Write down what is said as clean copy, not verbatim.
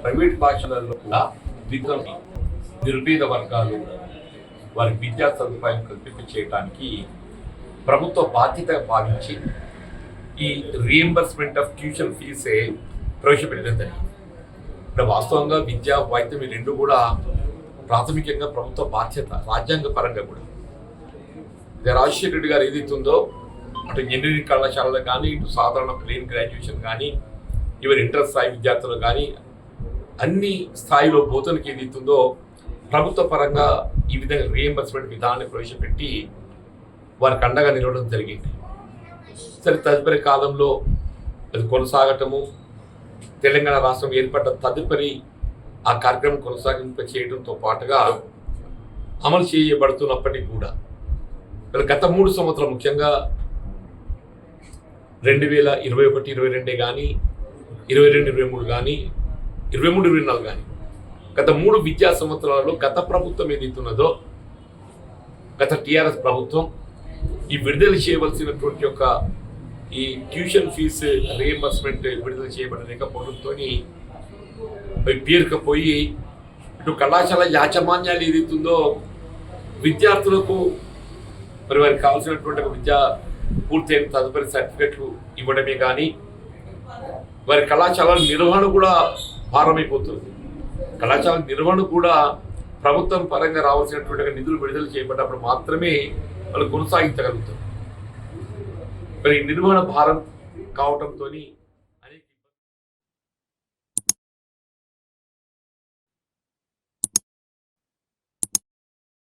Private పాఠశాలల్లో కూడా విద్యార్థి నిరుపేద వర్గాలు వారికి విద్యా సదుపాయం కల్పింప చేయడానికి ప్రభుత్వ బాధ్యత భావించి ఈ రీఎంబర్స్మెంట్ ఆఫ్ ట్యూషన్ ఫీజే ప్రవేశపెట్టడం జరిగింది. ఇక్కడ వాస్తవంగా విద్య వైద్యం ఈ రెండు కూడా ప్రాథమికంగా ప్రభుత్వ బాధ్యత, రాజ్యాంగ పరంగా కూడా. రాజశేఖర రెడ్డి గారు ఏదైతుందో అటు ఇంజనీరింగ్ కళాశాలలో కానీ, ఇటు సాధారణ ప్లేన్ గ్రాడ్యుయేషన్ కానీ, ఈవెన్ ఇంటర్ స్థాయి విద్యార్థులు కానీ అన్ని స్థాయిలో బోధనకి ఏదైతుందో ప్రభుత్వ పరంగా ఈ విధంగా రీఎంబర్స్మెంట్ విధానాన్ని ప్రవేశపెట్టి వారికి అండగా నిలవడం జరిగింది. సరే, తదుపరి కాలంలో అది కొనసాగటము, తెలంగాణ రాష్ట్రం ఏర్పడ్డ తదుపరి ఆ కార్యక్రమం కొనసాగింప చేయడంతో పాటుగా అమలు చేయబడుతున్నప్పటికీ కూడా గత 3 సంవత్సరాలు, ముఖ్యంగా 2021-22 కానీ, 22-23 కానీ, 23-24 కానీ, గత 3 విద్యా సంవత్సరాలలో గత ప్రభుత్వం ఏదైతున్నదో, గత టీఆర్ఎస్ ప్రభుత్వం ఈ విడుదల చేయవలసినటువంటి యొక్క ఈ ట్యూషన్ ఫీజు రీఎంబర్స్మెంట్ విడుదల చేయబడలేకపోవడంతో పేరుకపోయి ఇటు కళాశాల యాజమాన్యాలు ఏదైతుందో విద్యార్థులకు మరి వారికి కావాల్సినటువంటి విద్య పూర్తయిన తదుపరి సర్టిఫికెట్లు ఇవ్వడమే కానీ వారి కళాశాలల నిర్వహణ కూడా భారమైపోతుంది. కళాశాల నిర్వహణ కూడా ప్రభుత్వం పరంగా రావాల్సినటువంటి నిధులు విడుదల చేయబడ్డప్పుడు మాత్రమే వాళ్ళు కొనసాగించగలుగుతారు. మరి నిర్వహణ భారం కావటంతో